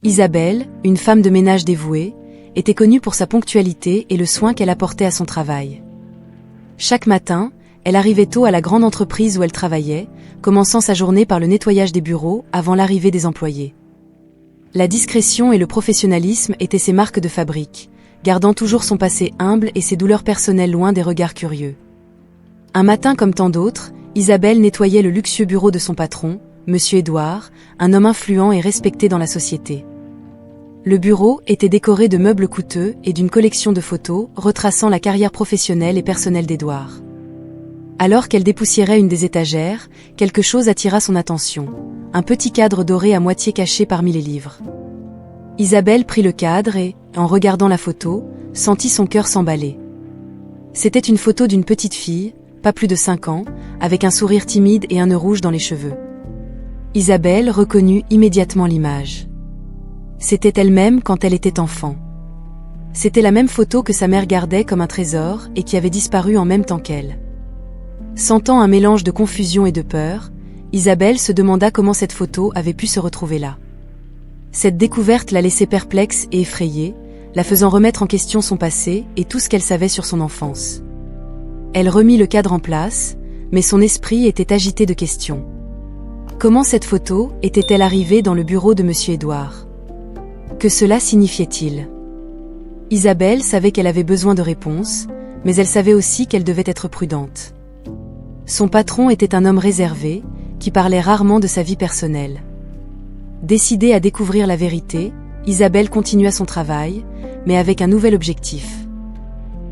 Isabelle, une femme de ménage dévouée, était connue pour sa ponctualité et le soin qu'elle apportait à son travail. Chaque matin, elle arrivait tôt à la grande entreprise où elle travaillait, commençant sa journée par le nettoyage des bureaux avant l'arrivée des employés. La discrétion et le professionnalisme étaient ses marques de fabrique, gardant toujours son passé humble et ses douleurs personnelles loin des regards curieux. Un matin comme tant d'autres, Isabelle nettoyait le luxueux bureau de son patron, Monsieur Édouard, un homme influent et respecté dans la société. Le bureau était décoré de meubles coûteux et d'une collection de photos retraçant la carrière professionnelle et personnelle d'Édouard. Alors qu'elle dépoussiérait une des étagères, quelque chose attira son attention. Un petit cadre doré à moitié caché parmi les livres. Isabelle prit le cadre et, en regardant la photo, sentit son cœur s'emballer. C'était une photo d'une petite fille, pas plus de 5 ans, avec un sourire timide et un nœud rouge dans les cheveux. Isabelle reconnut immédiatement l'image. C'était elle-même quand elle était enfant. C'était la même photo que sa mère gardait comme un trésor et qui avait disparu en même temps qu'elle. Sentant un mélange de confusion et de peur, Isabelle se demanda comment cette photo avait pu se retrouver là. Cette découverte la laissait perplexe et effrayée, la faisant remettre en question son passé et tout ce qu'elle savait sur son enfance. Elle remit le cadre en place, mais son esprit était agité de questions. Comment cette photo était-elle arrivée dans le bureau de Monsieur Édouard ? Que cela signifiait-il ? Isabelle savait qu'elle avait besoin de réponses, mais elle savait aussi qu'elle devait être prudente. Son patron était un homme réservé, qui parlait rarement de sa vie personnelle. Décidée à découvrir la vérité, Isabelle continua son travail, mais avec un nouvel objectif.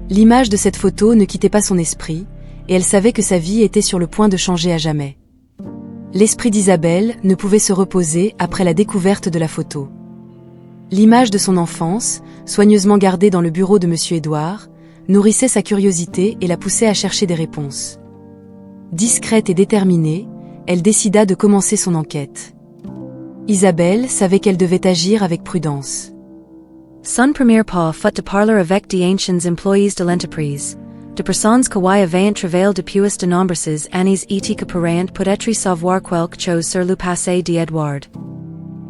L'image de cette photo ne quittait pas son esprit, et elle savait que sa vie était sur le point de changer à jamais. L'esprit d'Isabelle ne pouvait se reposer après la découverte de la photo. L'image de son enfance, soigneusement gardée dans le bureau de Monsieur Édouard, nourrissait sa curiosité et la poussait à chercher des réponses. Discrète et déterminée, elle décida de commencer son enquête. Isabelle savait qu'elle devait agir avec prudence. Son premier pas fut de parler avec des anciens employés de l'entreprise, de personnes qui avaient travaillé depuis de nombreuses années et qui pourraient peut-être savoir quelque chose sur le passé d'Edward.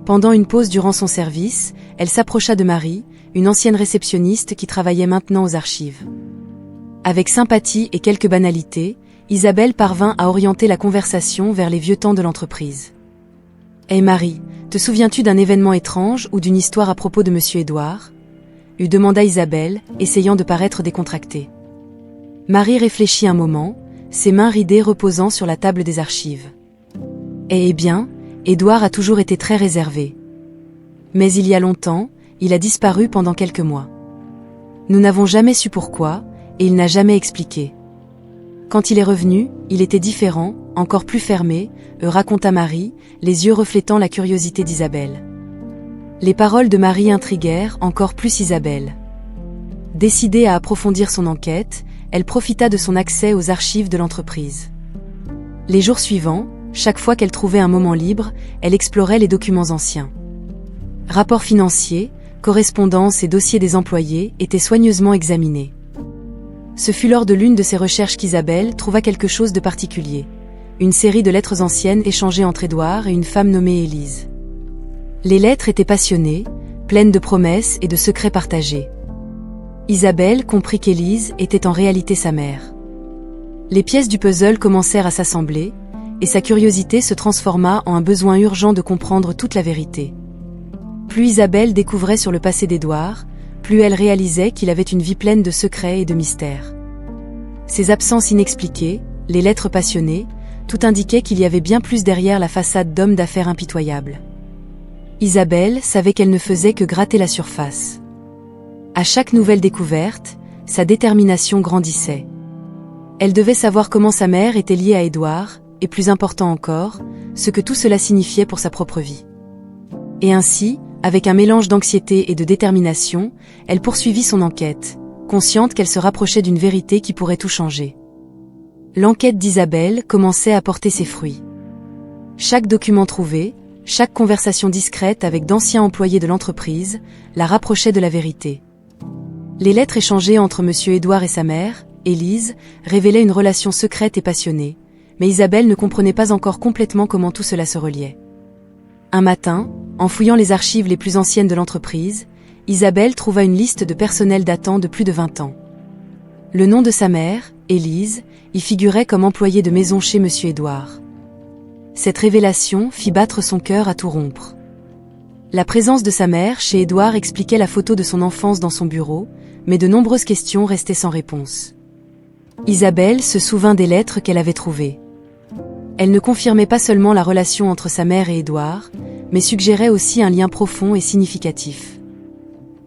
Pendant une pause durant son service, elle s'approcha de Marie, une ancienne réceptionniste qui travaillait maintenant aux archives. Avec sympathie et quelques banalités, Isabelle parvint à orienter la conversation vers les vieux temps de l'entreprise. « Hé Marie, te souviens-tu d'un événement étrange ou d'une histoire à propos de Monsieur Édouard ?» lui demanda Isabelle, essayant de paraître décontractée. Marie réfléchit un moment, ses mains ridées reposant sur la table des archives. « Eh bien, Édouard a toujours été très réservé. Mais il y a longtemps, il a disparu pendant quelques mois. Nous n'avons jamais su pourquoi, et il n'a jamais expliqué. Quand il est revenu, il était différent, encore plus fermé, raconta Marie, les yeux reflétant la curiosité d'Isabelle. Les paroles de Marie intriguèrent encore plus Isabelle. Décidée à approfondir son enquête, elle profita de son accès aux archives de l'entreprise. Les jours suivants, chaque fois qu'elle trouvait un moment libre, elle explorait les documents anciens. Rapports financiers, correspondances et dossiers des employés étaient soigneusement examinés. Ce fut lors de l'une de ces recherches qu'Isabelle trouva quelque chose de particulier. Une série de lettres anciennes échangées entre Édouard et une femme nommée Élise. Les lettres étaient passionnées, pleines de promesses et de secrets partagés. Isabelle comprit qu'Élise était en réalité sa mère. Les pièces du puzzle commencèrent à s'assembler, et sa curiosité se transforma en un besoin urgent de comprendre toute la vérité. Plus Isabelle découvrait sur le passé d'Édouard, plus elle réalisait qu'il avait une vie pleine de secrets et de mystères. Ses absences inexpliquées, les lettres passionnées, tout indiquait qu'il y avait bien plus derrière la façade d'homme d'affaires impitoyable. Isabelle savait qu'elle ne faisait que gratter la surface. À chaque nouvelle découverte, sa détermination grandissait. Elle devait savoir comment sa mère était liée à Édouard, et plus important encore, ce que tout cela signifiait pour sa propre vie. Et ainsi, avec un mélange d'anxiété et de détermination, elle poursuivit son enquête, consciente qu'elle se rapprochait d'une vérité qui pourrait tout changer. L'enquête d'Isabelle commençait à porter ses fruits. Chaque document trouvé, chaque conversation discrète avec d'anciens employés de l'entreprise, la rapprochait de la vérité. Les lettres échangées entre Monsieur Édouard et sa mère, Élise, révélaient une relation secrète et passionnée, mais Isabelle ne comprenait pas encore complètement comment tout cela se reliait. Un matin, En fouillant les archives les plus anciennes de l'entreprise, Isabelle trouva une liste de personnel datant de plus de 20 ans. Le nom de sa mère, Élise, y figurait comme employée de maison chez Monsieur Édouard. Cette révélation fit battre son cœur à tout rompre. La présence de sa mère chez Édouard expliquait la photo de son enfance dans son bureau, mais de nombreuses questions restaient sans réponse. Isabelle se souvint des lettres qu'elle avait trouvées. Elles ne confirmaient pas seulement la relation entre sa mère et Édouard, mais suggéraient aussi un lien profond et significatif.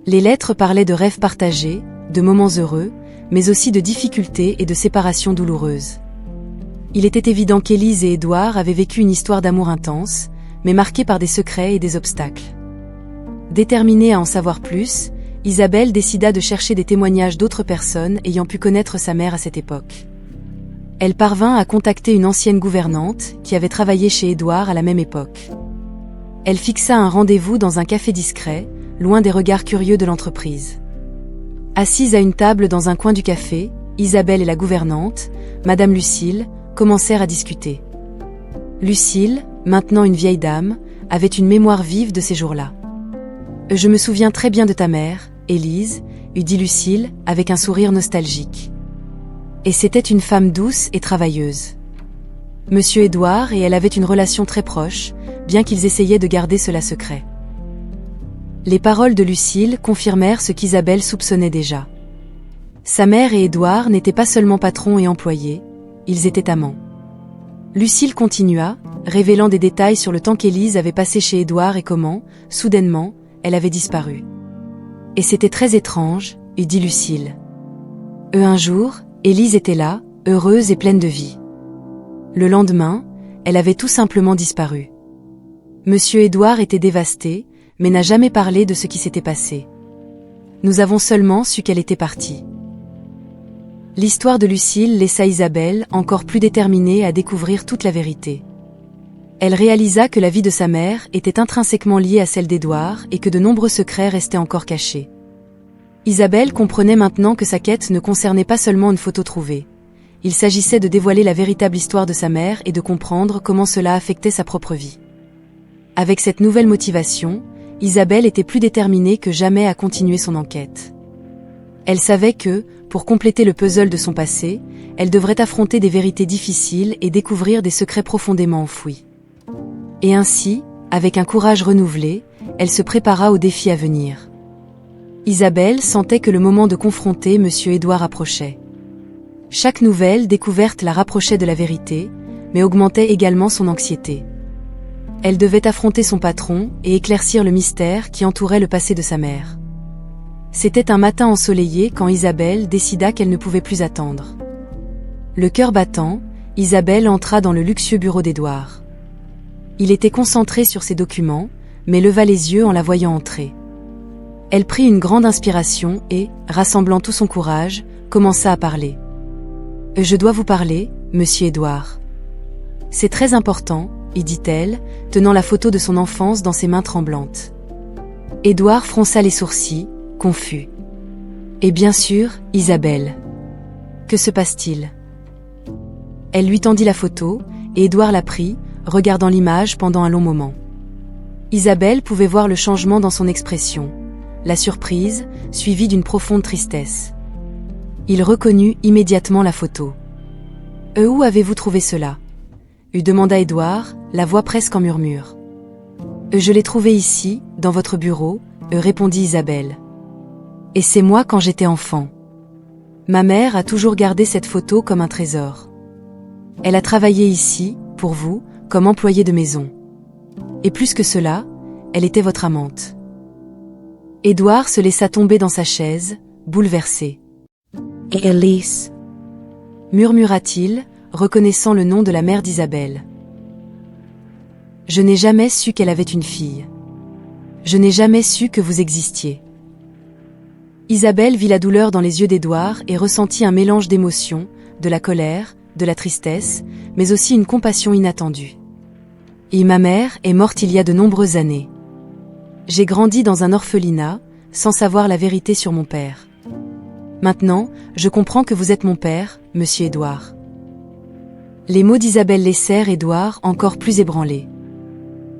Les lettres parlaient de rêves partagés, de moments heureux, mais aussi de difficultés et de séparations douloureuses. Il était évident qu'Élise et Édouard avaient vécu une histoire d'amour intense, mais marquée par des secrets et des obstacles. Déterminée à en savoir plus, Isabelle décida de chercher des témoignages d'autres personnes ayant pu connaître sa mère à cette époque. Elle parvint à contacter une ancienne gouvernante qui avait travaillé chez Édouard à la même époque. Elle fixa un rendez-vous dans un café discret, loin des regards curieux de l'entreprise. Assise à une table dans un coin du café, Isabelle et la gouvernante, Madame Lucille, commencèrent à discuter. Lucille, maintenant une vieille dame, avait une mémoire vive de ces jours-là. « Je me souviens très bien de ta mère, Élise, » eût dit Lucille, avec un sourire nostalgique. Et c'était une femme douce et travailleuse. Monsieur Édouard et elle avaient une relation très proche, bien qu'ils essayaient de garder cela secret. Les paroles de Lucille confirmèrent ce qu'Isabelle soupçonnait déjà. Sa mère et Édouard n'étaient pas seulement patrons et employés, ils étaient amants. Lucille continua, révélant des détails sur le temps qu'Élise avait passé chez Édouard et comment, soudainement, elle avait disparu. Et c'était très étrange, eût dit Lucille. Un jour, Élise était là, heureuse et pleine de vie. Le lendemain, elle avait tout simplement disparu. Monsieur Édouard était dévasté, mais n'a jamais parlé de ce qui s'était passé. Nous avons seulement su qu'elle était partie. L'histoire de Lucille laissa Isabelle encore plus déterminée à découvrir toute la vérité. Elle réalisa que la vie de sa mère était intrinsèquement liée à celle d'Édouard et que de nombreux secrets restaient encore cachés. Isabelle comprenait maintenant que sa quête ne concernait pas seulement une photo trouvée. Il s'agissait de dévoiler la véritable histoire de sa mère et de comprendre comment cela affectait sa propre vie. Avec cette nouvelle motivation, Isabelle était plus déterminée que jamais à continuer son enquête. Elle savait que, pour compléter le puzzle de son passé, elle devrait affronter des vérités difficiles et découvrir des secrets profondément enfouis. Et ainsi, avec un courage renouvelé, elle se prépara aux défis à venir. Isabelle sentait que le moment de confronter Monsieur Édouard approchait. Chaque nouvelle découverte la rapprochait de la vérité, mais augmentait également son anxiété. Elle devait affronter son patron et éclaircir le mystère qui entourait le passé de sa mère. C'était un matin ensoleillé quand Isabelle décida qu'elle ne pouvait plus attendre. Le cœur battant, Isabelle entra dans le luxueux bureau d'Édouard. Il était concentré sur ses documents, mais leva les yeux en la voyant entrer. Elle prit une grande inspiration et, rassemblant tout son courage, commença à parler. « Je dois vous parler, Monsieur Édouard. »« C'est très important, » y dit-elle, tenant la photo de son enfance dans ses mains tremblantes. Édouard fronça les sourcils, confus. « Et bien sûr, Isabelle. Que se passe-t-il » Elle lui tendit la photo, et Édouard la prit, regardant l'image pendant un long moment. Isabelle pouvait voir le changement dans son expression, la surprise, suivie d'une profonde tristesse. Il reconnut immédiatement la photo. « Où avez-vous trouvé cela » lui demanda Édouard, la voix presque en murmure. « Je l'ai trouvé ici, dans votre bureau » répondit Isabelle. « Et c'est moi quand j'étais enfant. Ma mère a toujours gardé cette photo comme un trésor. Elle a travaillé ici, pour vous, comme employée de maison. Et plus que cela, elle était votre amante. » Édouard se laissa tomber dans sa chaise, bouleversé. « Et Élise » murmura-t-il, reconnaissant le nom de la mère d'Isabelle. « Je n'ai jamais su qu'elle avait une fille. Je n'ai jamais su que vous existiez. » Isabelle vit la douleur dans les yeux d'Édouard et ressentit un mélange d'émotions, de la colère, de la tristesse, mais aussi une compassion inattendue. « Et ma mère est morte il y a de nombreuses années. J'ai grandi dans un orphelinat, sans savoir la vérité sur mon père. Maintenant, je comprends que vous êtes mon père, Monsieur Édouard. » Les mots d'Isabelle laissèrent Édouard encore plus ébranlé.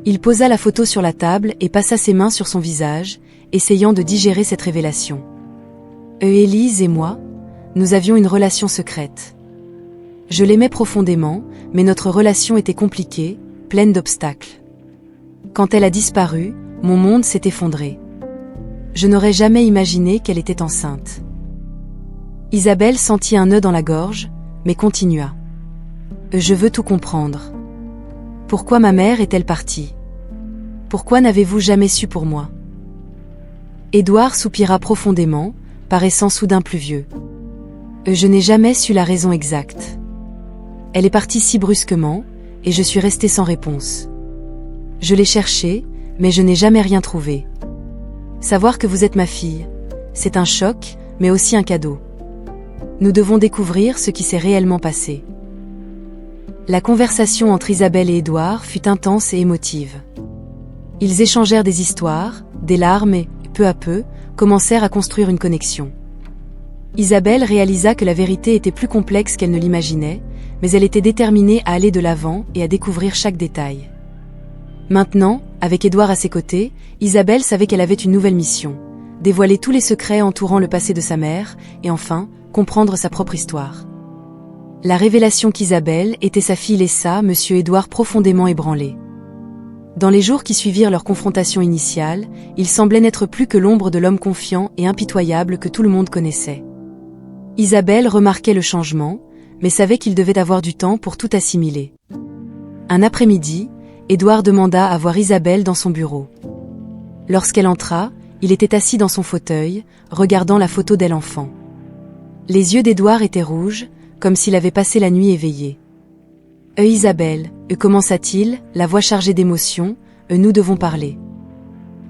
Il posa la photo sur la table et passa ses mains sur son visage, essayant de digérer cette révélation. Élise et moi, nous avions une relation secrète. Je l'aimais profondément, mais notre relation était compliquée, pleine d'obstacles. Quand elle a disparu, mon monde s'est effondré. Je n'aurais jamais imaginé qu'elle était enceinte. Isabelle sentit un nœud dans la gorge, mais continua. Je veux tout comprendre. Pourquoi ma mère est-elle partie? Pourquoi n'avez-vous jamais su pour moi? Édouard soupira profondément, paraissant soudain plus vieux. Je n'ai jamais su la raison exacte. Elle est partie si brusquement, et je suis restée sans réponse. Je l'ai cherchée, mais je n'ai jamais rien trouvé. Savoir que vous êtes ma fille, c'est un choc, mais aussi un cadeau. Nous devons découvrir ce qui s'est réellement passé. La conversation entre Isabelle et Édouard fut intense et émotive. Ils échangèrent des histoires, des larmes et, peu à peu, commencèrent à construire une connexion. Isabelle réalisa que la vérité était plus complexe qu'elle ne l'imaginait, mais elle était déterminée à aller de l'avant et à découvrir chaque détail. Maintenant, avec Édouard à ses côtés, Isabelle savait qu'elle avait une nouvelle mission, dévoiler tous les secrets entourant le passé de sa mère, et enfin, comprendre sa propre histoire. La révélation qu'Isabelle était sa fille laissa Monsieur Édouard profondément ébranlé. Dans les jours qui suivirent leur confrontation initiale, il semblait n'être plus que l'ombre de l'homme confiant et impitoyable que tout le monde connaissait. Isabelle remarquait le changement, mais savait qu'il devait avoir du temps pour tout assimiler. Un après-midi, Édouard demanda à voir Isabelle dans son bureau. Lorsqu'elle entra, il était assis dans son fauteuil, regardant la photo d'elle enfant. Les yeux d'Édouard étaient rouges, comme s'il avait passé la nuit éveillé. Isabelle, commença-t-il, la voix chargée d'émotion, nous devons parler.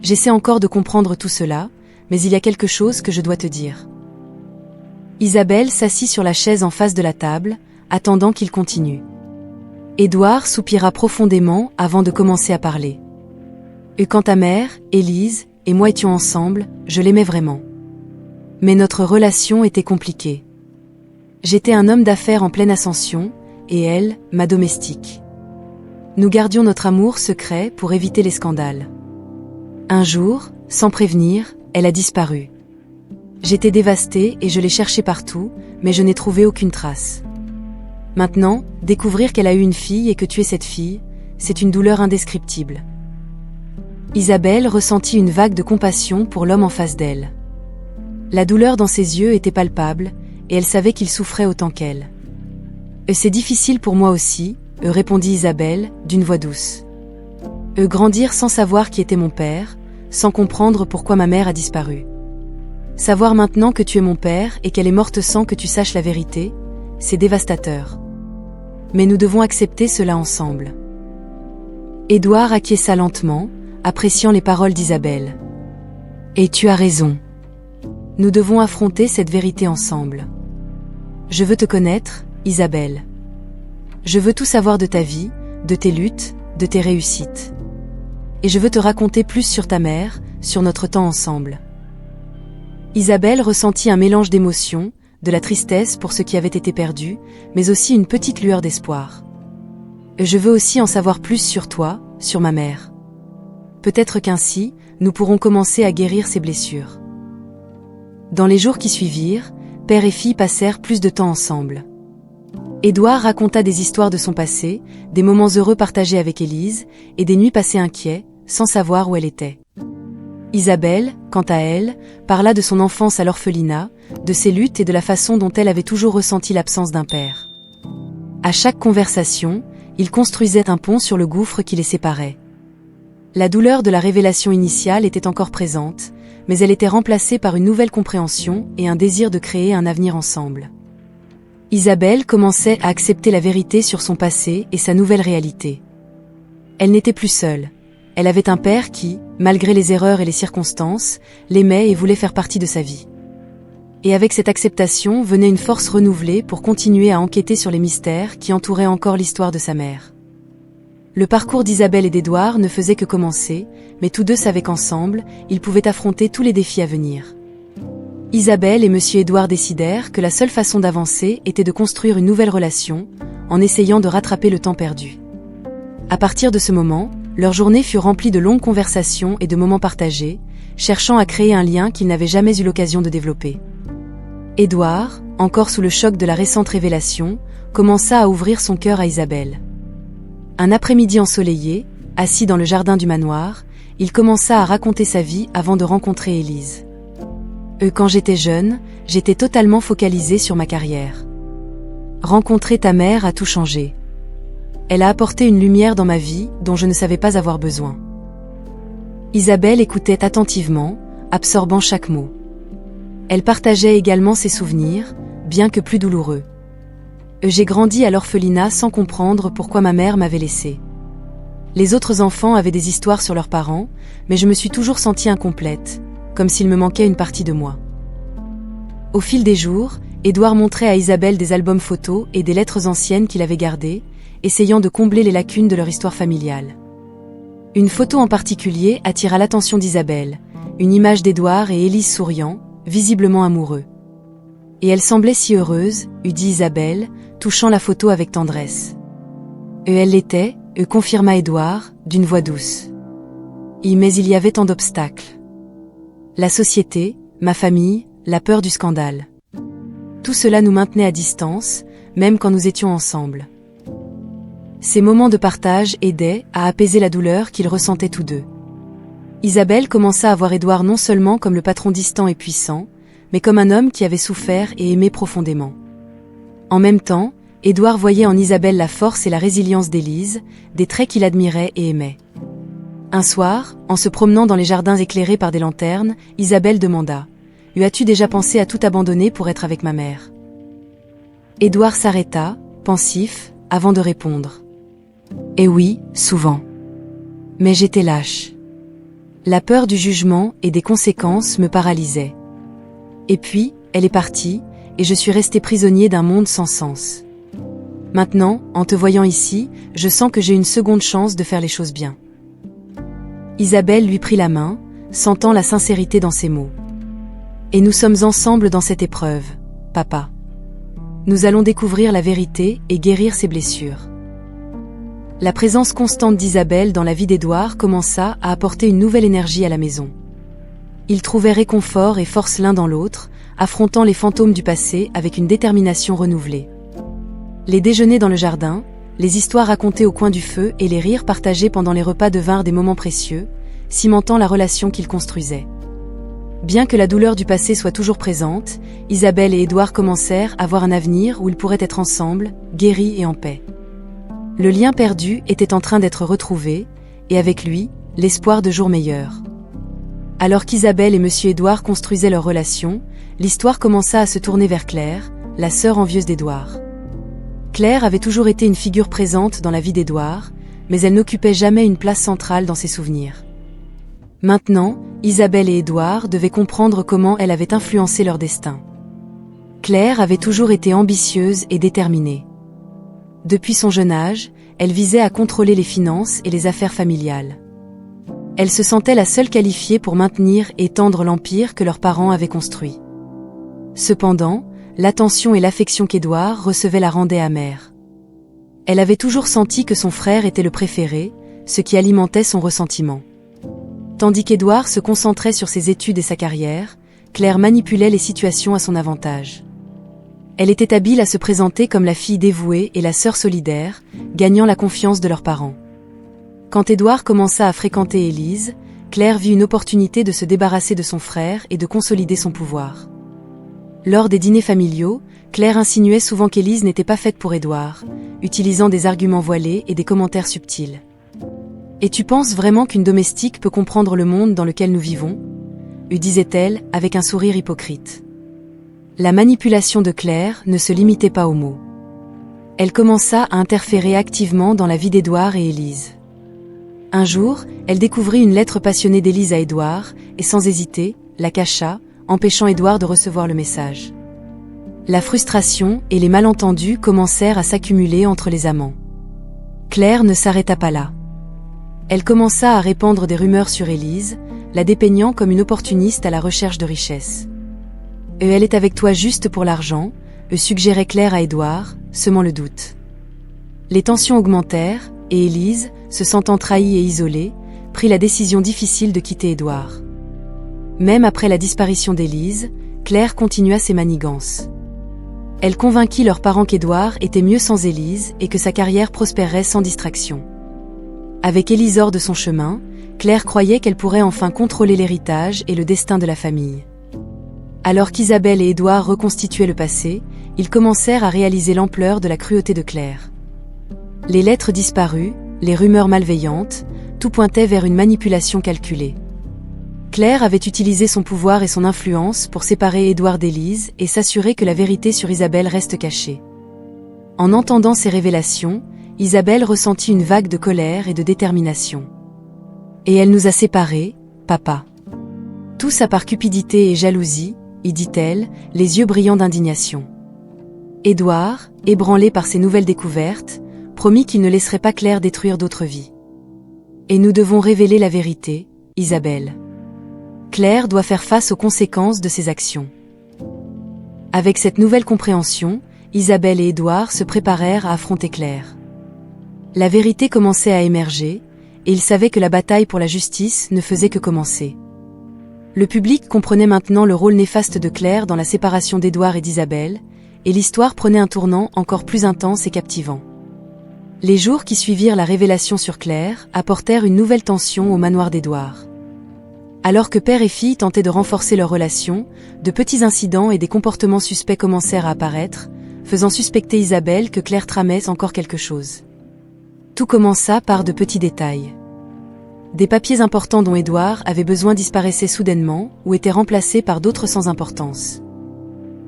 J'essaie encore de comprendre tout cela, mais il y a quelque chose que je dois te dire. Isabelle s'assit sur la chaise en face de la table, attendant qu'il continue. Édouard soupira profondément avant de commencer à parler. Quand ta mère, Élise, et moi étions ensemble, je l'aimais vraiment. Mais notre relation était compliquée. J'étais un homme d'affaires en pleine ascension, et elle, ma domestique. Nous gardions notre amour secret pour éviter les scandales. Un jour, sans prévenir, elle a disparu. J'étais dévastée et je l'ai cherchée partout, mais je n'ai trouvé aucune trace. Maintenant, découvrir qu'elle a eu une fille et que tu es cette fille, c'est une douleur indescriptible. Isabelle ressentit une vague de compassion pour l'homme en face d'elle. La douleur dans ses yeux était palpable, et elle savait qu'il souffrait autant qu'elle. C'est difficile pour moi aussi, répondit Isabelle, d'une voix douce. Grandir sans savoir qui était mon père, sans comprendre pourquoi ma mère a disparu. Savoir maintenant que tu es mon père et qu'elle est morte sans que tu saches la vérité, c'est dévastateur. Mais nous devons accepter cela ensemble. Édouard acquiesça lentement, appréciant les paroles d'Isabelle. Et tu as raison. Nous devons affronter cette vérité ensemble. Je veux te connaître, Isabelle. Je veux tout savoir de ta vie, de tes luttes, de tes réussites. Et je veux te raconter plus sur ta mère, sur notre temps ensemble. Isabelle ressentit un mélange d'émotions, de la tristesse pour ce qui avait été perdu, mais aussi une petite lueur d'espoir. Je veux aussi en savoir plus sur toi, sur ma mère. Peut-être qu'ainsi, nous pourrons commencer à guérir ces blessures. Dans les jours qui suivirent, père et fille passèrent plus de temps ensemble. Édouard raconta des histoires de son passé, des moments heureux partagés avec Élise, et des nuits passées inquiets, sans savoir où elle était. Isabelle, quant à elle, parla de son enfance à l'orphelinat, de ses luttes et de la façon dont elle avait toujours ressenti l'absence d'un père. À chaque conversation, ils construisaient un pont sur le gouffre qui les séparait. La douleur de la révélation initiale était encore présente, mais elle était remplacée par une nouvelle compréhension et un désir de créer un avenir ensemble. Isabelle commençait à accepter la vérité sur son passé et sa nouvelle réalité. Elle n'était plus seule. Elle avait un père qui, malgré les erreurs et les circonstances, l'aimait et voulait faire partie de sa vie. Et avec cette acceptation venait une force renouvelée pour continuer à enquêter sur les mystères qui entouraient encore l'histoire de sa mère. Le parcours d'Isabelle et d'Édouard ne faisait que commencer, mais tous deux savaient qu'ensemble, ils pouvaient affronter tous les défis à venir. Isabelle et Monsieur Édouard décidèrent que la seule façon d'avancer était de construire une nouvelle relation, en essayant de rattraper le temps perdu. À partir de ce moment, Leur journée fut remplie de longues conversations et de moments partagés, cherchant à créer un lien qu'ils n'avaient jamais eu l'occasion de développer. Édouard, encore sous le choc de la récente révélation, commença à ouvrir son cœur à Isabelle. Un après-midi ensoleillé, assis dans le jardin du manoir, il commença à raconter sa vie avant de rencontrer Élise. Quand j'étais jeune, j'étais totalement focalisé sur ma carrière. Rencontrer ta mère a tout changé. Elle a apporté une lumière dans ma vie dont je ne savais pas avoir besoin. Isabelle écoutait attentivement, absorbant chaque mot. Elle partageait également ses souvenirs, bien que plus douloureux. J'ai grandi à l'orphelinat sans comprendre pourquoi ma mère m'avait laissée. Les autres enfants avaient des histoires sur leurs parents, mais je me suis toujours sentie incomplète, comme s'il me manquait une partie de moi. Au fil des jours, Édouard montrait à Isabelle des albums photos et des lettres anciennes qu'il avait gardées, essayant de combler les lacunes de leur histoire familiale. Une photo en particulier attira l'attention d'Isabelle, une image d'Édouard et Élise souriant, visiblement amoureux. Et elle semblait si heureuse, eût dit Isabelle, touchant la photo avec tendresse. Elle l'était, confirma Édouard, d'une voix douce. Mais il y avait tant d'obstacles. La société, ma famille, la peur du scandale. Tout cela nous maintenait à distance, même quand nous étions ensemble. Ces moments de partage aidaient à apaiser la douleur qu'ils ressentaient tous deux. Isabelle commença à voir Édouard non seulement comme le patron distant et puissant, mais comme un homme qui avait souffert et aimé profondément. En même temps, Édouard voyait en Isabelle la force et la résilience d'Élise, des traits qu'il admirait et aimait. Un soir, en se promenant dans les jardins éclairés par des lanternes, Isabelle demanda « As-tu déjà pensé à tout abandonner pour être avec ma mère ?» Édouard s'arrêta, pensif, avant de répondre. « Eh oui, souvent. Mais j'étais lâche. La peur du jugement et des conséquences me paralysait. Et puis, elle est partie, et je suis resté prisonnier d'un monde sans sens. Maintenant, en te voyant ici, je sens que j'ai une seconde chance de faire les choses bien. » Isabelle lui prit la main, sentant la sincérité dans ses mots. « Et nous sommes ensemble dans cette épreuve, papa. Nous allons découvrir la vérité et guérir ses blessures. » La présence constante d'Isabelle dans la vie d'Édouard commença à apporter une nouvelle énergie à la maison. Ils trouvaient réconfort et force l'un dans l'autre, affrontant les fantômes du passé avec une détermination renouvelée. Les déjeuners dans le jardin, les histoires racontées au coin du feu et les rires partagés pendant les repas devinrent des moments précieux, cimentant la relation qu'ils construisaient. Bien que la douleur du passé soit toujours présente, Isabelle et Édouard commencèrent à voir un avenir où ils pourraient être ensemble, guéris et en paix. Le lien perdu était en train d'être retrouvé, et avec lui, l'espoir de jours meilleurs. Alors qu'Isabelle et Monsieur Édouard construisaient leur relation, l'histoire commença à se tourner vers Claire, la sœur envieuse d'Édouard. Claire avait toujours été une figure présente dans la vie d'Édouard, mais elle n'occupait jamais une place centrale dans ses souvenirs. Maintenant, Isabelle et Édouard devaient comprendre comment elle avait influencé leur destin. Claire avait toujours été ambitieuse et déterminée. Depuis son jeune âge, elle visait à contrôler les finances et les affaires familiales. Elle se sentait la seule qualifiée pour maintenir et étendre l'empire que leurs parents avaient construit. Cependant, l'attention et l'affection qu'Édouard recevait la rendaient amère. Elle avait toujours senti que son frère était le préféré, ce qui alimentait son ressentiment. Tandis qu'Édouard se concentrait sur ses études et sa carrière, Claire manipulait les situations à son avantage. Elle était habile à se présenter comme la fille dévouée et la sœur solidaire, gagnant la confiance de leurs parents. Quand Édouard commença à fréquenter Élise, Claire vit une opportunité de se débarrasser de son frère et de consolider son pouvoir. Lors des dîners familiaux, Claire insinuait souvent qu'Élise n'était pas faite pour Édouard, utilisant des arguments voilés et des commentaires subtils. « Et tu penses vraiment qu'une domestique peut comprendre le monde dans lequel nous vivons ?» lui disait-elle avec un sourire hypocrite. La manipulation de Claire ne se limitait pas aux mots. Elle commença à interférer activement dans la vie d'Édouard et Élise. Un jour, elle découvrit une lettre passionnée d'Élise à Édouard, et sans hésiter, la cacha, empêchant Édouard de recevoir le message. La frustration et les malentendus commencèrent à s'accumuler entre les amants. Claire ne s'arrêta pas là. Elle commença à répandre des rumeurs sur Élise, la dépeignant comme une opportuniste à la recherche de richesse. « Elle est avec toi juste pour l'argent », suggérait Claire à Édouard, semant le doute. Les tensions augmentèrent, et Élise, se sentant trahie et isolée, prit la décision difficile de quitter Édouard. Même après la disparition d'Élise, Claire continua ses manigances. Elle convainquit leurs parents qu'Édouard était mieux sans Élise et que sa carrière prospérerait sans distraction. Avec Élise hors de son chemin, Claire croyait qu'elle pourrait enfin contrôler l'héritage et le destin de la famille. Alors qu'Isabelle et Édouard reconstituaient le passé, ils commencèrent à réaliser l'ampleur de la cruauté de Claire. Les lettres disparues, les rumeurs malveillantes, tout pointait vers une manipulation calculée. Claire avait utilisé son pouvoir et son influence pour séparer Édouard d'Élise et s'assurer que la vérité sur Isabelle reste cachée. En entendant ces révélations, Isabelle ressentit une vague de colère et de détermination. « Et elle nous a séparés, papa. » Tout ça par cupidité et jalousie, y dit-elle, les yeux brillants d'indignation. Édouard, ébranlé par ces nouvelles découvertes, promit qu'il ne laisserait pas Claire détruire d'autres vies. « Et nous devons révéler la vérité, Isabelle. Claire doit faire face aux conséquences de ses actions. » Avec cette nouvelle compréhension, Isabelle et Édouard se préparèrent à affronter Claire. La vérité commençait à émerger, et ils savaient que la bataille pour la justice ne faisait que commencer. Le public comprenait maintenant le rôle néfaste de Claire dans la séparation d'Édouard et d'Isabelle, et l'histoire prenait un tournant encore plus intense et captivant. Les jours qui suivirent la révélation sur Claire apportèrent une nouvelle tension au manoir d'Édouard. Alors que père et fille tentaient de renforcer leur relation, de petits incidents et des comportements suspects commencèrent à apparaître, faisant suspecter Isabelle que Claire tramait encore quelque chose. Tout commença par de petits détails. Des papiers importants dont Édouard avait besoin disparaissaient soudainement ou étaient remplacés par d'autres sans importance.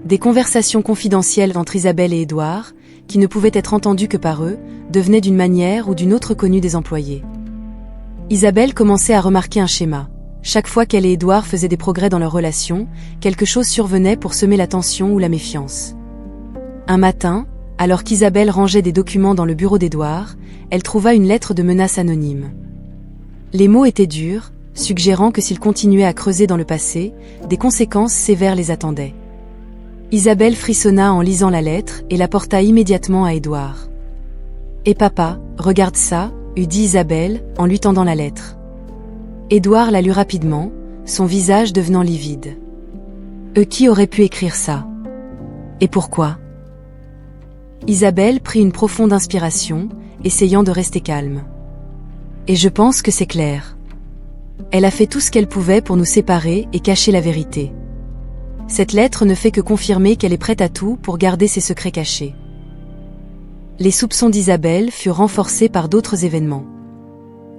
Des conversations confidentielles entre Isabelle et Édouard, qui ne pouvaient être entendues que par eux, devenaient d'une manière ou d'une autre connues des employés. Isabelle commençait à remarquer un schéma. Chaque fois qu'elle et Édouard faisaient des progrès dans leur relation, quelque chose survenait pour semer la tension ou la méfiance. Un matin, alors qu'Isabelle rangeait des documents dans le bureau d'Édouard, elle trouva une lettre de menace anonyme. Les mots étaient durs, suggérant que s'il continuait à creuser dans le passé, des conséquences sévères les attendaient. Isabelle frissonna en lisant la lettre et la porta immédiatement à Édouard. « Et papa, regarde ça » eut dit Isabelle, en lui tendant la lettre. Édouard la lut rapidement, son visage devenant livide. « Qui aurait pu écrire ça ? Et pourquoi ?» Isabelle prit une profonde inspiration, essayant de rester calme. « Et je pense que c'est clair. Elle a fait tout ce qu'elle pouvait pour nous séparer et cacher la vérité. Cette lettre ne fait que confirmer qu'elle est prête à tout pour garder ses secrets cachés. » Les soupçons d'Isabelle furent renforcés par d'autres événements.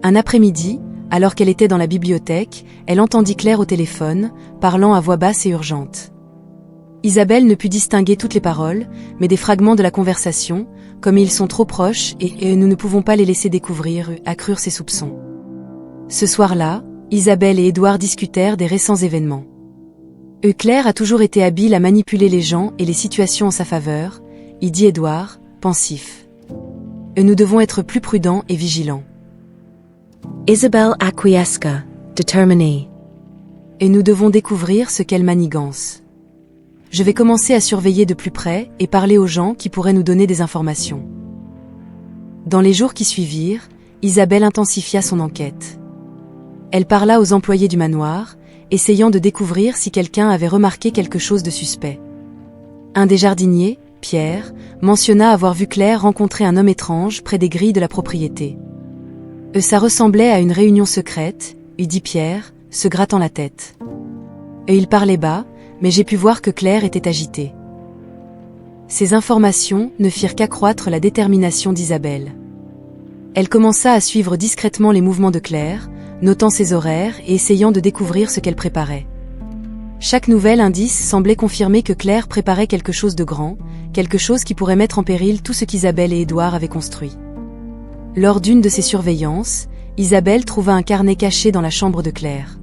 Un après-midi, alors qu'elle était dans la bibliothèque, elle entendit Claire au téléphone, parlant à voix basse et urgente. Isabelle ne put distinguer toutes les paroles, mais des fragments de la conversation, comme ils sont trop proches et nous ne pouvons pas les laisser découvrir, accrurent ses soupçons. Ce soir-là, Isabelle et Édouard discutèrent des récents événements. Claire a toujours été habile à manipuler les gens et les situations en sa faveur, y dit Édouard, pensif. Nous devons être plus prudents et vigilants. Isabelle acquiesca, déterminée. Et nous devons découvrir ce qu'elle manigance. Je vais commencer à surveiller de plus près et parler aux gens qui pourraient nous donner des informations. Dans les jours qui suivirent, Isabelle intensifia son enquête. Elle parla aux employés du manoir, essayant de découvrir si quelqu'un avait remarqué quelque chose de suspect. Un des jardiniers, Pierre, mentionna avoir vu Claire rencontrer un homme étrange près des grilles de la propriété. Ça ressemblait à une réunion secrète, lui dit Pierre, se grattant la tête. Il parlait bas, mais j'ai pu voir que Claire était agitée. Ces informations ne firent qu'accroître la détermination d'Isabelle. Elle commença à suivre discrètement les mouvements de Claire, notant ses horaires et essayant de découvrir ce qu'elle préparait. Chaque nouvel indice semblait confirmer que Claire préparait quelque chose de grand, quelque chose qui pourrait mettre en péril tout ce qu'Isabelle et Édouard avaient construit. Lors d'une de ces surveillances, Isabelle trouva un carnet caché dans la chambre de Claire.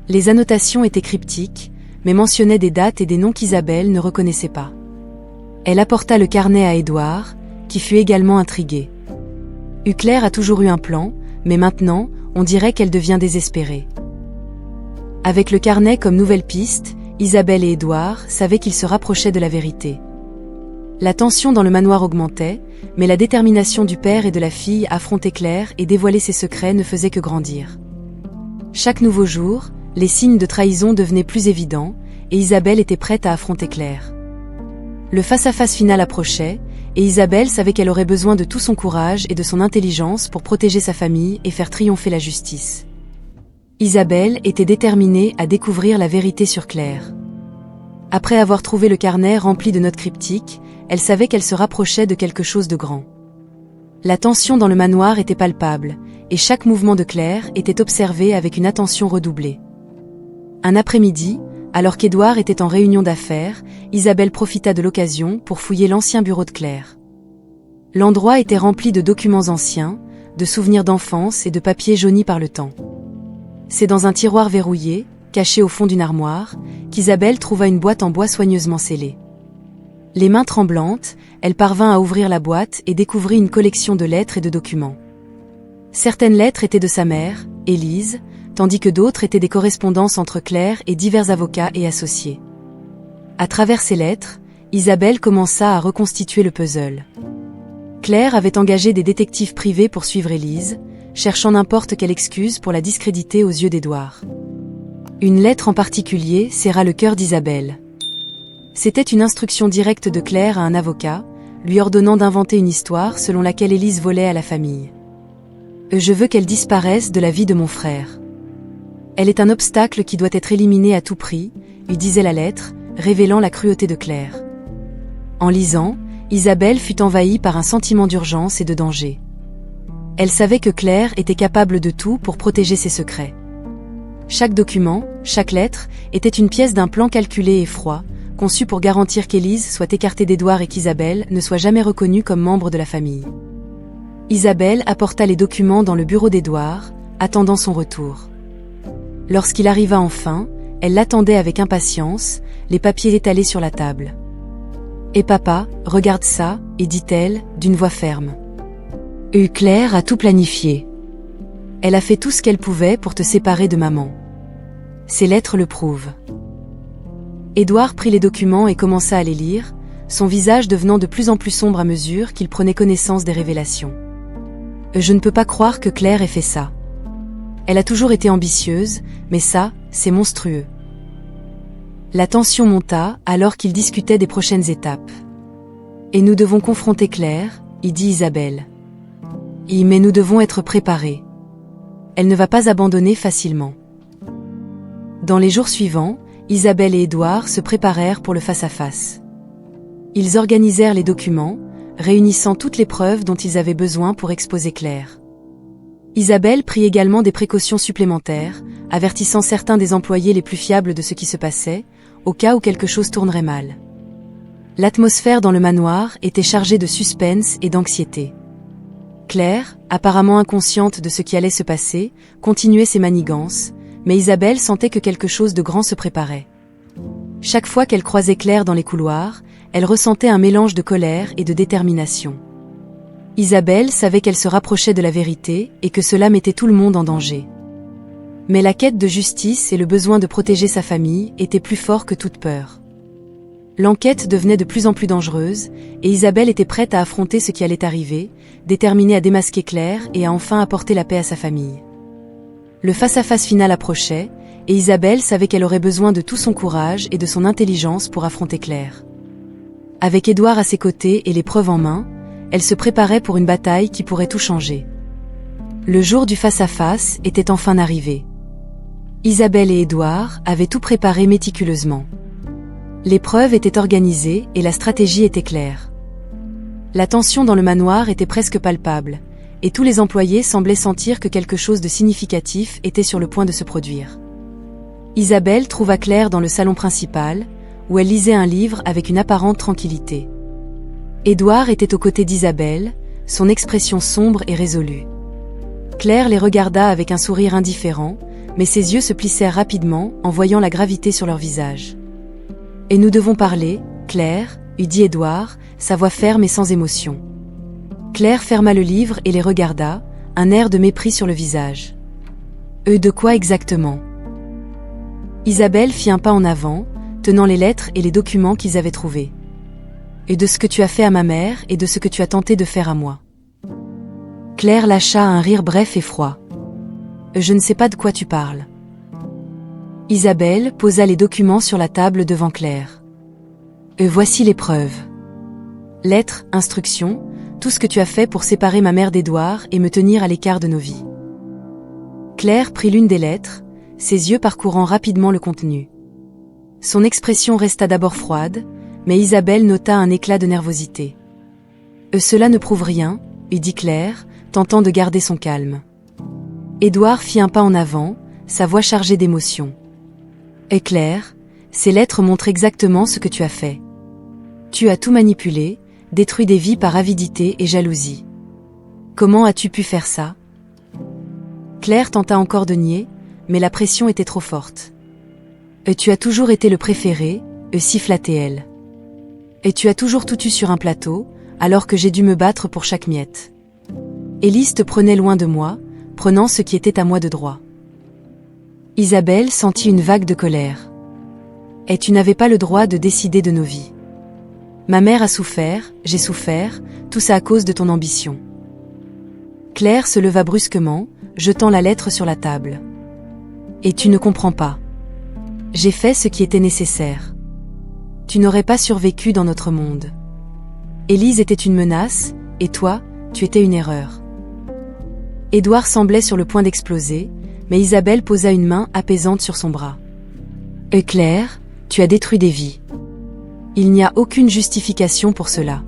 Les annotations étaient cryptiques, mais mentionnaient des dates et des noms qu'Isabelle ne reconnaissait pas. Elle apporta le carnet à Édouard, qui fut également intrigué. Claire a toujours eu un plan, mais maintenant, on dirait qu'elle devient désespérée. Avec le carnet comme nouvelle piste, Isabelle et Édouard savaient qu'ils se rapprochaient de la vérité. La tension dans le manoir augmentait, mais la détermination du père et de la fille à affronter Claire et dévoiler ses secrets ne faisait que grandir. Chaque nouveau jour, les signes de trahison devenaient plus évidents, et Isabelle était prête à affronter Claire. Le face-à-face final approchait, et Isabelle savait qu'elle aurait besoin de tout son courage et de son intelligence pour protéger sa famille et faire triompher la justice. Isabelle était déterminée à découvrir la vérité sur Claire. Après avoir trouvé le carnet rempli de notes cryptiques, elle savait qu'elle se rapprochait de quelque chose de grand. La tension dans le manoir était palpable, et chaque mouvement de Claire était observé avec une attention redoublée. Un après-midi, alors qu'Édouard était en réunion d'affaires, Isabelle profita de l'occasion pour fouiller l'ancien bureau de Claire. L'endroit était rempli de documents anciens, de souvenirs d'enfance et de papiers jaunis par le temps. C'est dans un tiroir verrouillé, caché au fond d'une armoire, qu'Isabelle trouva une boîte en bois soigneusement scellée. Les mains tremblantes, elle parvint à ouvrir la boîte et découvrit une collection de lettres et de documents. Certaines lettres étaient de sa mère, Élise, tandis que d'autres étaient des correspondances entre Claire et divers avocats et associés. À travers ces lettres, Isabelle commença à reconstituer le puzzle. Claire avait engagé des détectives privés pour suivre Élise, cherchant n'importe quelle excuse pour la discréditer aux yeux d'Édouard. Une lettre en particulier serra le cœur d'Isabelle. C'était une instruction directe de Claire à un avocat, lui ordonnant d'inventer une histoire selon laquelle Élise volait à la famille. « Je veux qu'elle disparaisse de la vie de mon frère. Elle est un obstacle qui doit être éliminé à tout prix », lui disait la lettre, révélant la cruauté de Claire. En lisant, Isabelle fut envahie par un sentiment d'urgence et de danger. Elle savait que Claire était capable de tout pour protéger ses secrets. Chaque document, chaque lettre, était une pièce d'un plan calculé et froid, conçu pour garantir qu'Élise soit écartée d'Édouard et qu'Isabelle ne soit jamais reconnue comme membre de la famille. Isabelle apporta les documents dans le bureau d'Édouard, attendant son retour. Lorsqu'il arriva enfin, elle l'attendait avec impatience, les papiers étalés sur la table. « Et papa, regarde ça », et dit-elle, d'une voix ferme. « Claire a tout planifié. Elle a fait tout ce qu'elle pouvait pour te séparer de maman. Ces lettres le prouvent. » Édouard prit les documents et commença à les lire, son visage devenant de plus en plus sombre à mesure qu'il prenait connaissance des révélations. « Je ne peux pas croire que Claire ait fait ça. Elle a toujours été ambitieuse, mais ça, c'est monstrueux. » La tension monta alors qu'ils discutaient des prochaines étapes. « Et nous devons confronter Claire, » y dit Isabelle. « Mais nous devons être préparés. Elle ne va pas abandonner facilement. » Dans les jours suivants, Isabelle et Édouard se préparèrent pour le face-à-face. Ils organisèrent les documents, réunissant toutes les preuves dont ils avaient besoin pour exposer Claire. Isabelle prit également des précautions supplémentaires, avertissant certains des employés les plus fiables de ce qui se passait, au cas où quelque chose tournerait mal. L'atmosphère dans le manoir était chargée de suspense et d'anxiété. Claire, apparemment inconsciente de ce qui allait se passer, continuait ses manigances, mais Isabelle sentait que quelque chose de grand se préparait. Chaque fois qu'elle croisait Claire dans les couloirs, elle ressentait un mélange de colère et de détermination. Isabelle savait qu'elle se rapprochait de la vérité et que cela mettait tout le monde en danger. Mais la quête de justice et le besoin de protéger sa famille étaient plus forts que toute peur. L'enquête devenait de plus en plus dangereuse, et Isabelle était prête à affronter ce qui allait arriver, déterminée à démasquer Claire et à enfin apporter la paix à sa famille. Le face-à-face final approchait, et Isabelle savait qu'elle aurait besoin de tout son courage et de son intelligence pour affronter Claire. Avec Édouard à ses côtés et les preuves en main, elle se préparait pour une bataille qui pourrait tout changer. Le jour du face-à-face était enfin arrivé. Isabelle et Édouard avaient tout préparé méticuleusement. Les preuves étaient organisées et la stratégie était claire. La tension dans le manoir était presque palpable, et tous les employés semblaient sentir que quelque chose de significatif était sur le point de se produire. Isabelle trouva Claire dans le salon principal, où elle lisait un livre avec une apparente tranquillité. Édouard était aux côtés d'Isabelle, son expression sombre et résolue. Claire les regarda avec un sourire indifférent, mais ses yeux se plissèrent rapidement en voyant la gravité sur leur visage. « Et nous devons parler, Claire », lui dit Édouard, sa voix ferme et sans émotion. Claire ferma le livre et les regarda, un air de mépris sur le visage. « De quoi exactement ?» Isabelle fit un pas en avant, tenant les lettres et les documents qu'ils avaient trouvés. Et de ce que tu as fait à ma mère et de ce que tu as tenté de faire à moi. Claire lâcha un rire bref et froid. Je ne sais pas de quoi tu parles. Isabelle posa les documents sur la table devant Claire. Voici les preuves. Lettres, instructions, tout ce que tu as fait pour séparer ma mère d'Édouard et me tenir à l'écart de nos vies. Claire prit l'une des lettres, ses yeux parcourant rapidement le contenu. Son expression resta d'abord froide, mais Isabelle nota un éclat de nervosité. Cela ne prouve rien, lui dit Claire, tentant de garder son calme. Édouard fit un pas en avant, sa voix chargée d'émotion. Claire, ces lettres montrent exactement ce que tu as fait. Tu as tout manipulé, détruit des vies par avidité et jalousie. Comment as-tu pu faire ça? Claire tenta encore de nier, mais la pression était trop forte. Tu as toujours été le préféré, siffla-t-elle. Et tu as toujours tout eu sur un plateau, alors que j'ai dû me battre pour chaque miette. Élise te prenait loin de moi, prenant ce qui était à moi de droit. Isabelle sentit une vague de colère. Et tu n'avais pas le droit de décider de nos vies. Ma mère a souffert, j'ai souffert, tout ça à cause de ton ambition. Claire se leva brusquement, jetant la lettre sur la table. Et tu ne comprends pas. J'ai fait ce qui était nécessaire. Tu n'aurais pas survécu dans notre monde. Élise était une menace, et toi, tu étais une erreur. Édouard semblait sur le point d'exploser, mais Isabelle posa une main apaisante sur son bras. Claire, tu as détruit des vies. Il n'y a aucune justification pour cela.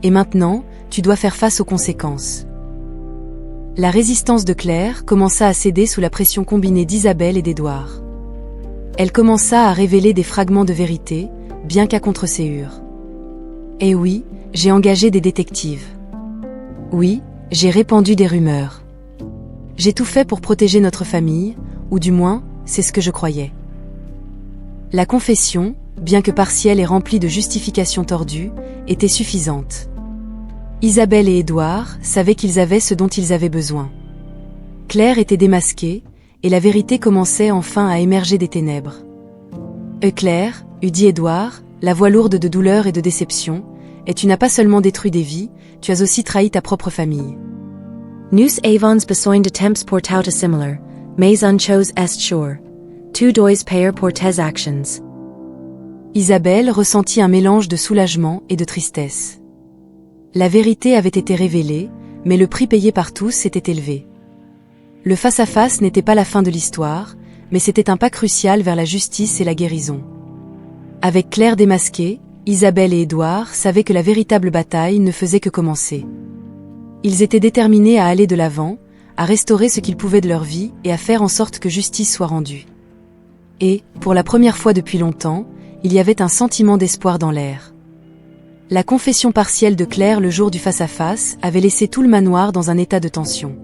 Et maintenant, tu dois faire face aux conséquences. La résistance de Claire commença à céder sous la pression combinée d'Isabelle et d'Édouard. Elle commença à révéler des fragments de vérité, bien qu'à contre-séhur. Et oui, j'ai engagé des détectives. Oui, j'ai répandu des rumeurs. J'ai tout fait pour protéger notre famille, ou du moins, c'est ce que je croyais. La confession, bien que partielle et remplie de justifications tordues, était suffisante. Isabelle et Édouard savaient qu'ils avaient ce dont ils avaient besoin. Claire était démasquée, et la vérité commençait enfin à émerger des ténèbres. Claire, eût dit Édouard, la voix lourde de douleur et de déception, et tu n'as pas seulement détruit des vies, tu as aussi trahi ta propre famille. Nous avons besoin de temps pour tout assimiler, mais une chose est sûre. Tu dois payer pour tes actions. Isabelle ressentit un mélange de soulagement et de tristesse. La vérité avait été révélée, mais le prix payé par tous s'était élevé. Le face-à-face n'était pas la fin de l'histoire, mais c'était un pas crucial vers la justice et la guérison. Avec Claire démasquée, Isabelle et Édouard savaient que la véritable bataille ne faisait que commencer. Ils étaient déterminés à aller de l'avant, à restaurer ce qu'ils pouvaient de leur vie et à faire en sorte que justice soit rendue. Et, pour la première fois depuis longtemps, il y avait un sentiment d'espoir dans l'air. La confession partielle de Claire le jour du face-à-face avait laissé tout le manoir dans un état de tension.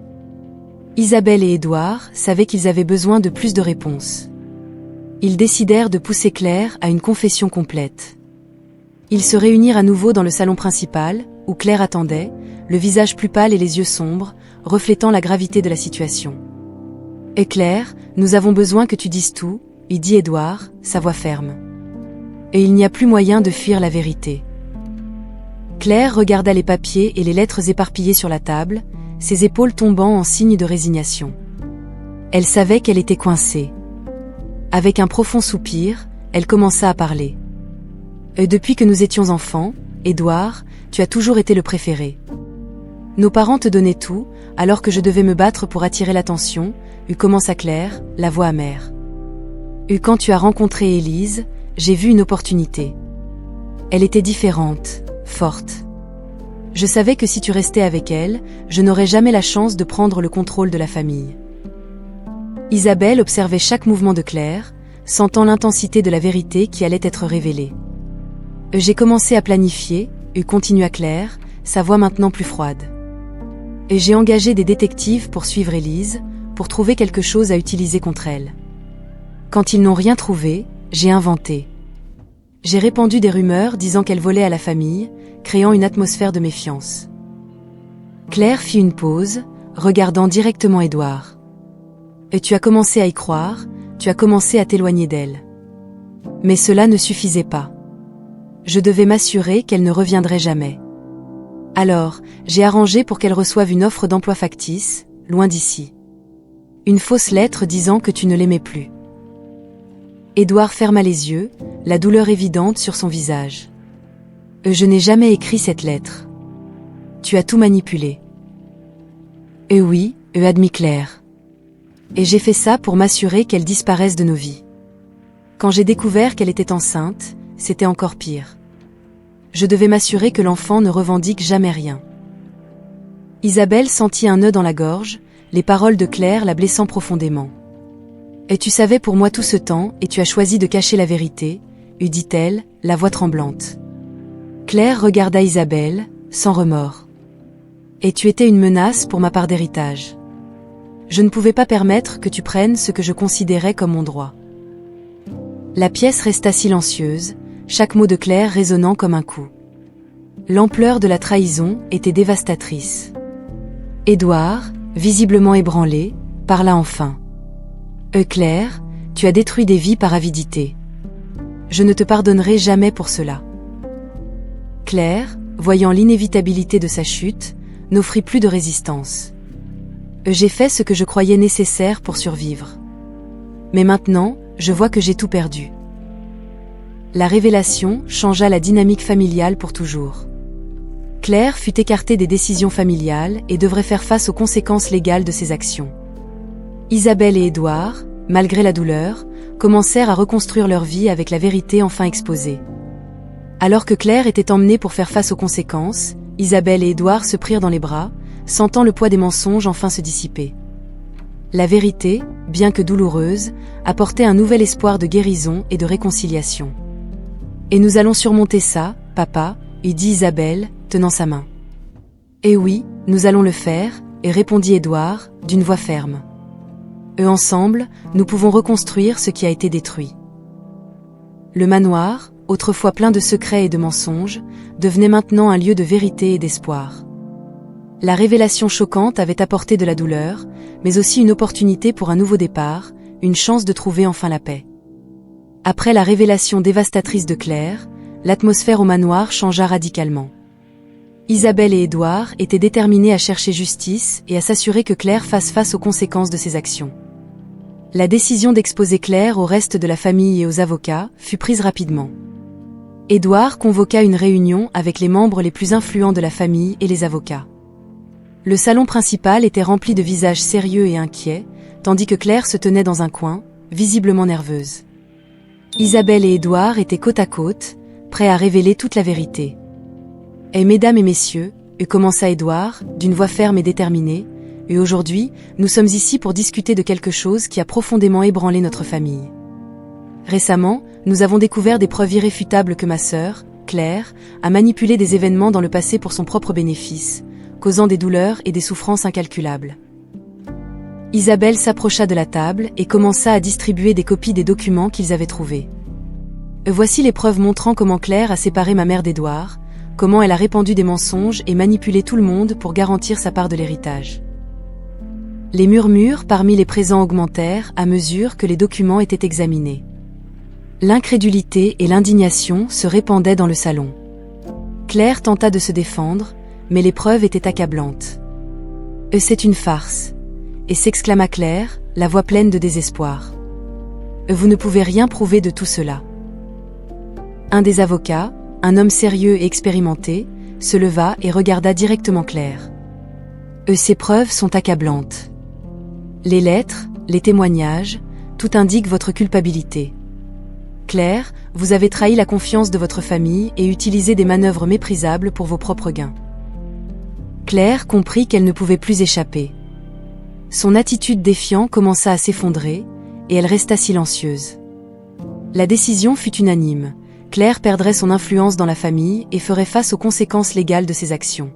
Isabelle et Édouard savaient qu'ils avaient besoin de plus de réponses. Ils décidèrent de pousser Claire à une confession complète. Ils se réunirent à nouveau dans le salon principal, où Claire attendait, le visage plus pâle et les yeux sombres, reflétant la gravité de la situation. « Claire, nous avons besoin que tu dises tout », lui dit Édouard, sa voix ferme. Et il n'y a plus moyen de fuir la vérité. Claire regarda les papiers et les lettres éparpillées sur la table, ses épaules tombant en signe de résignation. Elle savait qu'elle était coincée. Avec un profond soupir, elle commença à parler. Depuis que nous étions enfants, Édouard, tu as toujours été le préféré. Nos parents te donnaient tout, alors que je devais me battre pour attirer l'attention, commença Claire, la voix amère. Quand tu as rencontré Élise, j'ai vu une opportunité. Elle était différente, forte. Je savais que si tu restais avec elle, je n'aurais jamais la chance de prendre le contrôle de la famille. Isabelle observait chaque mouvement de Claire, sentant l'intensité de la vérité qui allait être révélée. J'ai commencé à planifier, continua Claire, sa voix maintenant plus froide. Et j'ai engagé des détectives pour suivre Élise, pour trouver quelque chose à utiliser contre elle. Quand ils n'ont rien trouvé, j'ai inventé. J'ai répandu des rumeurs disant qu'elle volait à la famille, créant une atmosphère de méfiance. Claire fit une pause, regardant directement Édouard. Et tu as commencé à y croire, tu as commencé à t'éloigner d'elle. Mais cela ne suffisait pas. Je devais m'assurer qu'elle ne reviendrait jamais. Alors, j'ai arrangé pour qu'elle reçoive une offre d'emploi factice, loin d'ici. Une fausse lettre disant que tu ne l'aimais plus. Édouard ferma les yeux, la douleur évidente sur son visage. Je n'ai jamais écrit cette lettre. Tu as tout manipulé. Oui, admit Claire. Et j'ai fait ça pour m'assurer qu'elle disparaisse de nos vies. Quand j'ai découvert qu'elle était enceinte, c'était encore pire. Je devais m'assurer que l'enfant ne revendique jamais rien. Isabelle sentit un nœud dans la gorge, les paroles de Claire la blessant profondément. Et tu savais pour moi tout ce temps, et tu as choisi de cacher la vérité, dit-elle, la voix tremblante. Claire regarda Isabelle, sans remords. Et tu étais une menace pour ma part d'héritage. Je ne pouvais pas permettre que tu prennes ce que je considérais comme mon droit. La pièce resta silencieuse, chaque mot de Claire résonnant comme un coup. L'ampleur de la trahison était dévastatrice. Édouard, visiblement ébranlé, parla enfin. Claire, tu as détruit des vies par avidité. Je ne te pardonnerai jamais pour cela. Claire, voyant l'inévitabilité de sa chute, n'offrit plus de résistance. J'ai fait ce que je croyais nécessaire pour survivre. Mais maintenant, je vois que j'ai tout perdu. La révélation changea la dynamique familiale pour toujours. Claire fut écartée des décisions familiales et devrait faire face aux conséquences légales de ses actions. Isabelle et Édouard, malgré la douleur, commencèrent à reconstruire leur vie avec la vérité enfin exposée. Alors que Claire était emmenée pour faire face aux conséquences, Isabelle et Édouard se prirent dans les bras, sentant le poids des mensonges enfin se dissiper. La vérité, bien que douloureuse, apportait un nouvel espoir de guérison et de réconciliation. « Et nous allons surmonter ça, papa », dit Isabelle, tenant sa main. « Eh oui, nous allons le faire », répondit Édouard, d'une voix ferme. « Ensemble, nous pouvons reconstruire ce qui a été détruit. » Le manoir, autrefois plein de secrets et de mensonges, devenait maintenant un lieu de vérité et d'espoir. La révélation choquante avait apporté de la douleur, mais aussi une opportunité pour un nouveau départ, une chance de trouver enfin la paix. Après la révélation dévastatrice de Claire, l'atmosphère au manoir changea radicalement. Isabelle et Édouard étaient déterminés à chercher justice et à s'assurer que Claire fasse face aux conséquences de ses actions. La décision d'exposer Claire au reste de la famille et aux avocats fut prise rapidement. Édouard convoqua une réunion avec les membres les plus influents de la famille et les avocats. Le salon principal était rempli de visages sérieux et inquiets, tandis que Claire se tenait dans un coin, visiblement nerveuse. Isabelle et Édouard étaient côte à côte, prêts à révéler toute la vérité. « Et mesdames et messieurs », commença Édouard, d'une voix ferme et déterminée, « et aujourd'hui, nous sommes ici pour discuter de quelque chose qui a profondément ébranlé notre famille. Récemment, nous avons découvert des preuves irréfutables que ma sœur, Claire, a manipulé des événements dans le passé pour son propre bénéfice, causant des douleurs et des souffrances incalculables. » Isabelle s'approcha de la table et commença à distribuer des copies des documents qu'ils avaient trouvés. « Voici les preuves montrant comment Claire a séparé ma mère d'Édouard, comment elle a répandu des mensonges et manipulé tout le monde pour garantir sa part de l'héritage. » Les murmures parmi les présents augmentèrent à mesure que les documents étaient examinés. L'incrédulité et l'indignation se répandaient dans le salon. Claire tenta de se défendre, mais les preuves étaient accablantes. « C'est une farce », et s'exclama Claire, la voix pleine de désespoir. « Vous ne pouvez rien prouver de tout cela. » Un des avocats, un homme sérieux et expérimenté, se leva et regarda directement Claire. « Ces preuves sont accablantes. Les lettres, les témoignages, tout indique votre culpabilité. Claire, vous avez trahi la confiance de votre famille et utilisé des manœuvres méprisables pour vos propres gains. » Claire comprit qu'elle ne pouvait plus échapper. Son attitude défiante commença à s'effondrer, et elle resta silencieuse. La décision fut unanime. Claire perdrait son influence dans la famille et ferait face aux conséquences légales de ses actions.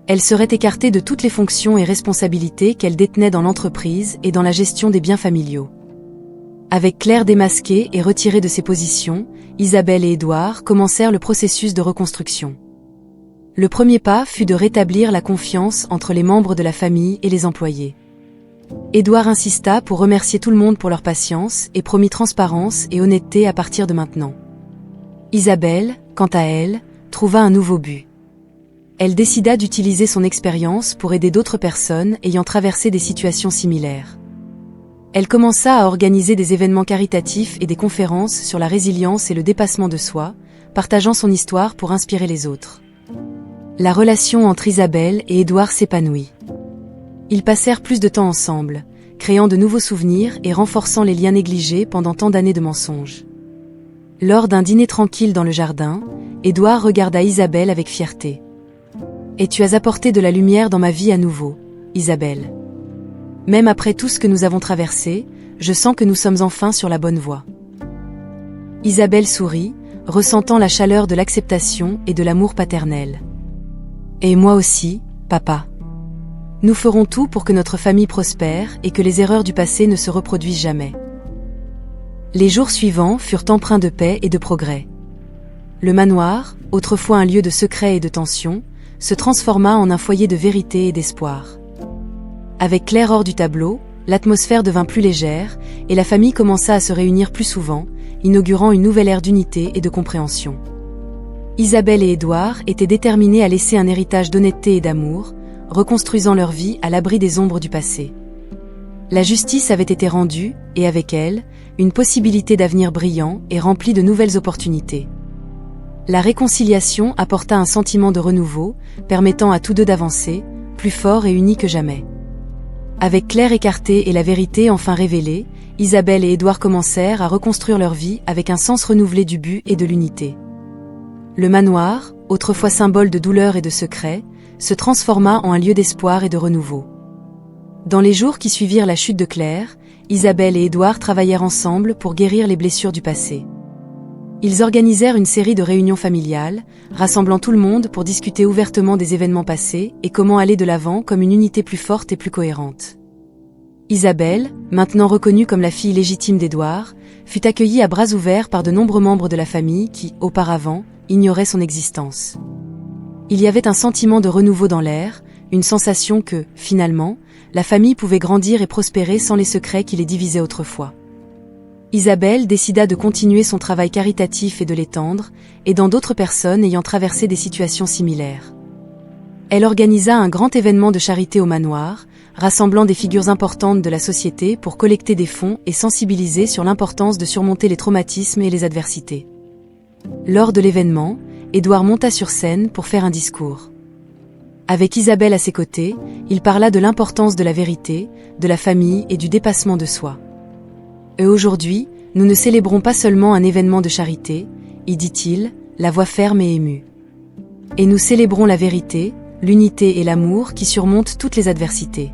Elle serait écartée de toutes les fonctions et responsabilités qu'elle détenait dans l'entreprise et dans la gestion des biens familiaux. Avec Claire démasquée et retirée de ses positions, Isabelle et Édouard commencèrent le processus de reconstruction. Le premier pas fut de rétablir la confiance entre les membres de la famille et les employés. Édouard insista pour remercier tout le monde pour leur patience et promit transparence et honnêteté à partir de maintenant. Isabelle, quant à elle, trouva un nouveau but. Elle décida d'utiliser son expérience pour aider d'autres personnes ayant traversé des situations similaires. Elle commença à organiser des événements caritatifs et des conférences sur la résilience et le dépassement de soi, partageant son histoire pour inspirer les autres. La relation entre Isabelle et Édouard s'épanouit. Ils passèrent plus de temps ensemble, créant de nouveaux souvenirs et renforçant les liens négligés pendant tant d'années de mensonges. Lors d'un dîner tranquille dans le jardin, Édouard regarda Isabelle avec fierté. « Et tu as apporté de la lumière dans ma vie à nouveau, Isabelle. Même après tout ce que nous avons traversé, je sens que nous sommes enfin sur la bonne voie. » Isabelle sourit, ressentant la chaleur de l'acceptation et de l'amour paternel. « Et moi aussi, papa. Nous ferons tout pour que notre famille prospère et que les erreurs du passé ne se reproduisent jamais. » Les jours suivants furent empreints de paix et de progrès. Le manoir, autrefois un lieu de secret et de tension, se transforma en un foyer de vérité et d'espoir. Avec Claire hors du tableau, l'atmosphère devint plus légère et la famille commença à se réunir plus souvent, inaugurant une nouvelle ère d'unité et de compréhension. Isabelle et Édouard étaient déterminés à laisser un héritage d'honnêteté et d'amour, reconstruisant leur vie à l'abri des ombres du passé. La justice avait été rendue, et avec elle, une possibilité d'avenir brillant et rempli de nouvelles opportunités. La réconciliation apporta un sentiment de renouveau, permettant à tous deux d'avancer, plus forts et unis que jamais. Avec Claire écartée et la vérité enfin révélée, Isabelle et Édouard commencèrent à reconstruire leur vie avec un sens renouvelé du but et de l'unité. Le manoir, autrefois symbole de douleur et de secret, se transforma en un lieu d'espoir et de renouveau. Dans les jours qui suivirent la chute de Claire, Isabelle et Édouard travaillèrent ensemble pour guérir les blessures du passé. Ils organisèrent une série de réunions familiales, rassemblant tout le monde pour discuter ouvertement des événements passés et comment aller de l'avant comme une unité plus forte et plus cohérente. Isabelle, maintenant reconnue comme la fille légitime d'Édouard, fut accueillie à bras ouverts par de nombreux membres de la famille qui, auparavant, ignoraient son existence. Il y avait un sentiment de renouveau dans l'air, une sensation que, finalement, la famille pouvait grandir et prospérer sans les secrets qui les divisaient autrefois. Isabelle décida de continuer son travail caritatif et de l'étendre, aidant d'autres personnes ayant traversé des situations similaires. Elle organisa un grand événement de charité au manoir, rassemblant des figures importantes de la société pour collecter des fonds et sensibiliser sur l'importance de surmonter les traumatismes et les adversités. Lors de l'événement, Édouard monta sur scène pour faire un discours. Avec Isabelle à ses côtés, il parla de l'importance de la vérité, de la famille et du dépassement de soi. Et aujourd'hui, nous ne célébrons pas seulement un événement de charité, y dit-il, la voix ferme et émue. Et nous célébrons la vérité, l'unité et l'amour qui surmontent toutes les adversités.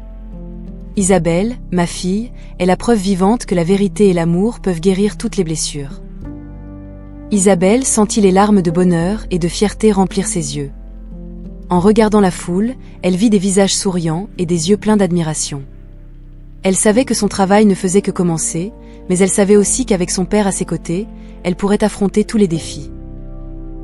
Isabelle, ma fille, est la preuve vivante que la vérité et l'amour peuvent guérir toutes les blessures. Isabelle sentit les larmes de bonheur et de fierté remplir ses yeux. En regardant la foule, elle vit des visages souriants et des yeux pleins d'admiration. Elle savait que son travail ne faisait que commencer, mais elle savait aussi qu'avec son père à ses côtés, elle pourrait affronter tous les défis.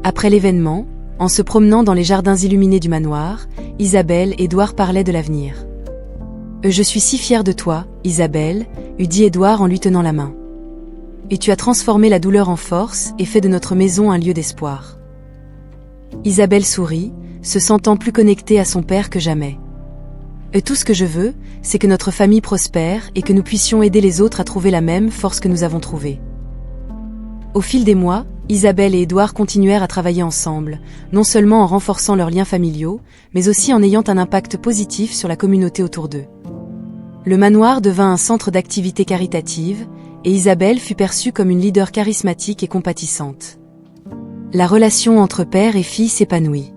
Après l'événement, en se promenant dans les jardins illuminés du manoir, Isabelle et Édouard parlaient de l'avenir. « Je suis si fière de toi, Isabelle », eut dit Édouard en lui tenant la main. « Et tu as transformé la douleur en force et fait de notre maison un lieu d'espoir. » Isabelle sourit, se sentant plus connectée à son père que jamais. « Et tout ce que je veux, c'est que notre famille prospère et que nous puissions aider les autres à trouver la même force que nous avons trouvée. » Au fil des mois, Isabelle et Édouard continuèrent à travailler ensemble, non seulement en renforçant leurs liens familiaux, mais aussi en ayant un impact positif sur la communauté autour d'eux. Le manoir devint un centre d'activité caritative, et Isabelle fut perçue comme une leader charismatique et compatissante. La relation entre père et fille s'épanouit.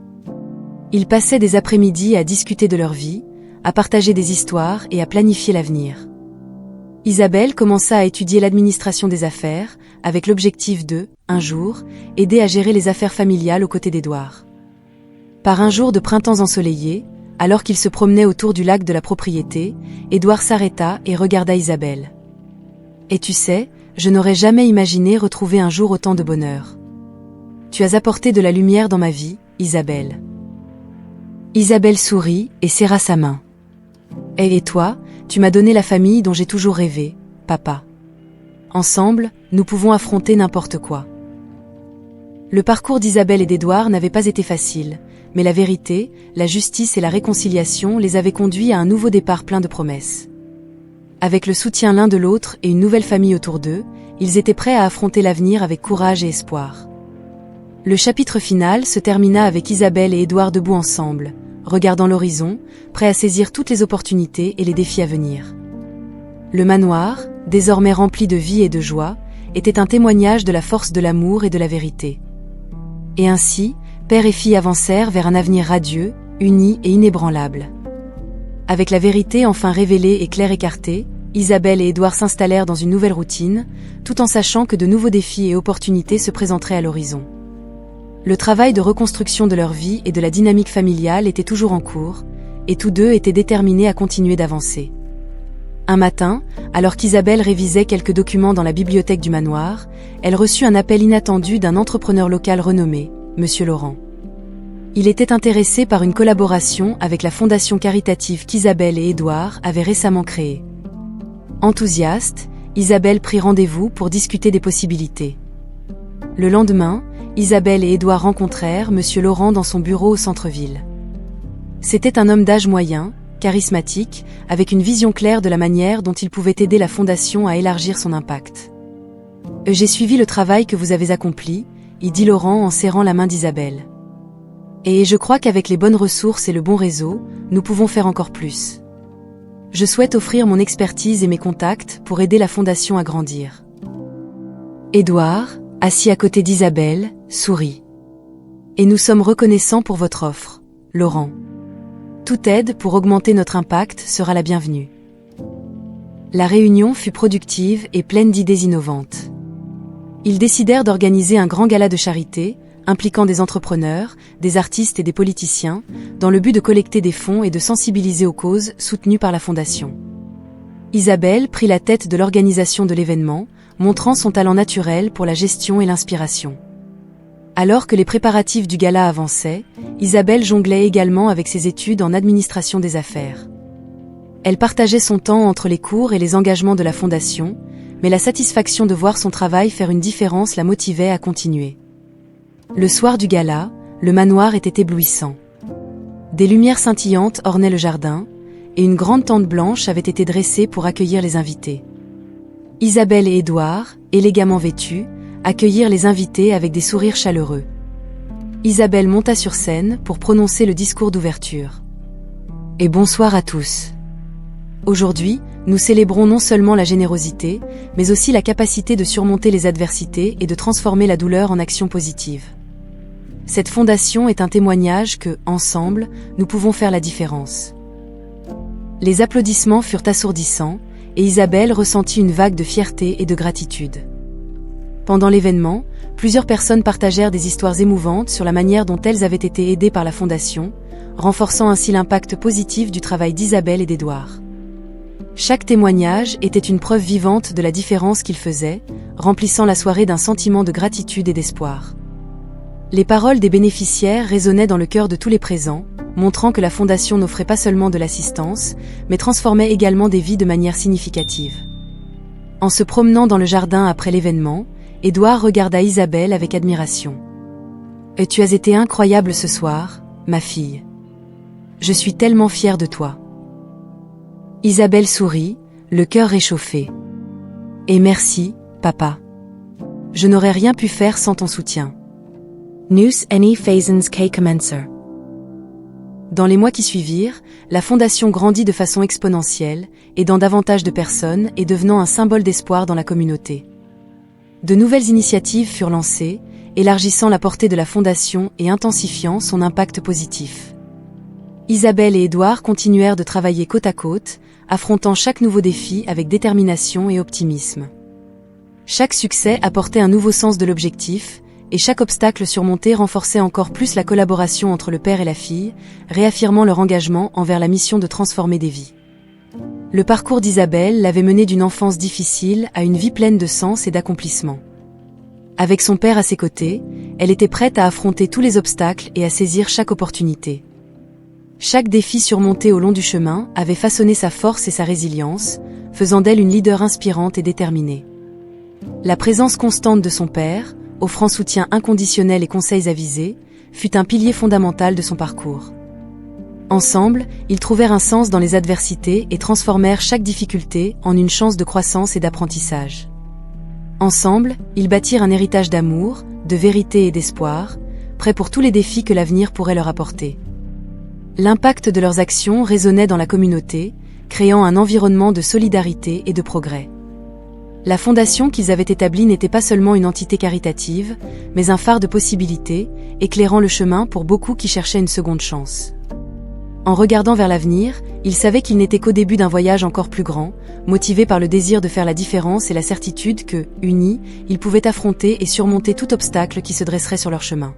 Ils passaient des après-midi à discuter de leur vie, à partager des histoires et à planifier l'avenir. Isabelle commença à étudier l'administration des affaires, avec l'objectif de, un jour, aider à gérer les affaires familiales aux côtés d'Édouard. Par un jour de printemps ensoleillé, alors qu'il se promenait autour du lac de la propriété, Édouard s'arrêta et regarda Isabelle. « Et tu sais, je n'aurais jamais imaginé retrouver un jour autant de bonheur. Tu as apporté de la lumière dans ma vie, Isabelle. » Isabelle sourit et serra sa main. « Et toi, tu m'as donné la famille dont j'ai toujours rêvé, papa. Ensemble, nous pouvons affronter n'importe quoi. » Le parcours d'Isabelle et d'Édouard n'avait pas été facile, mais la vérité, la justice et la réconciliation les avaient conduits à un nouveau départ plein de promesses. Avec le soutien l'un de l'autre et une nouvelle famille autour d'eux, ils étaient prêts à affronter l'avenir avec courage et espoir. Le chapitre final se termina avec Isabelle et Édouard debout ensemble, regardant l'horizon, prêts à saisir toutes les opportunités et les défis à venir. Le manoir, désormais rempli de vie et de joie, était un témoignage de la force de l'amour et de la vérité. Et ainsi, père et fille avancèrent vers un avenir radieux, uni et inébranlable. Avec la vérité enfin révélée et claire écartée, Isabelle et Édouard s'installèrent dans une nouvelle routine, tout en sachant que de nouveaux défis et opportunités se présenteraient à l'horizon. Le travail de reconstruction de leur vie et de la dynamique familiale était toujours en cours, et tous deux étaient déterminés à continuer d'avancer. Un matin, alors qu'Isabelle révisait quelques documents dans la bibliothèque du manoir, elle reçut un appel inattendu d'un entrepreneur local renommé, Monsieur Laurent. Il était intéressé par une collaboration avec la fondation caritative qu'Isabelle et Édouard avaient récemment créée. Enthousiaste, Isabelle prit rendez-vous pour discuter des possibilités. Le lendemain, Isabelle et Édouard rencontrèrent Monsieur Laurent dans son bureau au centre-ville. C'était un homme d'âge moyen, charismatique, avec une vision claire de la manière dont il pouvait aider la fondation à élargir son impact. « J'ai suivi le travail que vous avez accompli », y dit Laurent en serrant la main d'Isabelle. « Et je crois qu'avec les bonnes ressources et le bon réseau, nous pouvons faire encore plus. Je souhaite offrir mon expertise et mes contacts pour aider la fondation à grandir. » Édouard, assis à côté d'Isabelle, sourit. « Et nous sommes reconnaissants pour votre offre, Laurent. Toute aide pour augmenter notre impact sera la bienvenue. » La réunion fut productive et pleine d'idées innovantes. Ils décidèrent d'organiser un grand gala de charité, impliquant des entrepreneurs, des artistes et des politiciens, dans le but de collecter des fonds et de sensibiliser aux causes soutenues par la Fondation. Isabelle prit la tête de l'organisation de l'événement, montrant son talent naturel pour la gestion et l'inspiration. Alors que les préparatifs du gala avançaient, Isabelle jonglait également avec ses études en administration des affaires. Elle partageait son temps entre les cours et les engagements de la Fondation, mais la satisfaction de voir son travail faire une différence la motivait à continuer. Le soir du gala, le manoir était éblouissant. Des lumières scintillantes ornaient le jardin, et une grande tente blanche avait été dressée pour accueillir les invités. Isabelle et Édouard, élégamment vêtus, accueillirent les invités avec des sourires chaleureux. Isabelle monta sur scène pour prononcer le discours d'ouverture. « Et bonsoir à tous. Aujourd'hui, nous célébrons non seulement la générosité, mais aussi la capacité de surmonter les adversités et de transformer la douleur en action positive. Cette fondation est un témoignage que, ensemble, nous pouvons faire la différence. » Les applaudissements furent assourdissants, et Isabelle ressentit une vague de fierté et de gratitude. Pendant l'événement, plusieurs personnes partagèrent des histoires émouvantes sur la manière dont elles avaient été aidées par la Fondation, renforçant ainsi l'impact positif du travail d'Isabelle et d'Édouard. Chaque témoignage était une preuve vivante de la différence qu'ils faisaient, remplissant la soirée d'un sentiment de gratitude et d'espoir. Les paroles des bénéficiaires résonnaient dans le cœur de tous les présents, montrant que la Fondation n'offrait pas seulement de l'assistance, mais transformait également des vies de manière significative. En se promenant dans le jardin après l'événement, Édouard regarda Isabelle avec admiration. « Et tu as été incroyable ce soir, ma fille. Je suis tellement fière de toi. » Isabelle sourit, le cœur réchauffé. « Et merci, papa. Je n'aurais rien pu faire sans ton soutien. » Nus eni faisans que commencer. Dans les mois qui suivirent, la Fondation grandit de façon exponentielle, aidant davantage de personnes et devenant un symbole d'espoir dans la communauté. De nouvelles initiatives furent lancées, élargissant la portée de la Fondation et intensifiant son impact positif. Isabelle et Édouard continuèrent de travailler côte à côte, affrontant chaque nouveau défi avec détermination et optimisme. Chaque succès apportait un nouveau sens de l'objectif, et chaque obstacle surmonté renforçait encore plus la collaboration entre le père et la fille, réaffirmant leur engagement envers la mission de transformer des vies. Le parcours d'Isabelle l'avait menée d'une enfance difficile à une vie pleine de sens et d'accomplissement. Avec son père à ses côtés, elle était prête à affronter tous les obstacles et à saisir chaque opportunité. Chaque défi surmonté au long du chemin avait façonné sa force et sa résilience, faisant d'elle une leader inspirante et déterminée. La présence constante de son père, offrant soutien inconditionnel et conseils avisés, fut un pilier fondamental de son parcours. Ensemble, ils trouvèrent un sens dans les adversités et transformèrent chaque difficulté en une chance de croissance et d'apprentissage. Ensemble, ils bâtirent un héritage d'amour, de vérité et d'espoir, prêts pour tous les défis que l'avenir pourrait leur apporter. L'impact de leurs actions résonnait dans la communauté, créant un environnement de solidarité et de progrès. La fondation qu'ils avaient établie n'était pas seulement une entité caritative, mais un phare de possibilités, éclairant le chemin pour beaucoup qui cherchaient une seconde chance. En regardant vers l'avenir, ils savaient qu'ils n'étaient qu'au début d'un voyage encore plus grand, motivés par le désir de faire la différence et la certitude que, unis, ils pouvaient affronter et surmonter tout obstacle qui se dresserait sur leur chemin.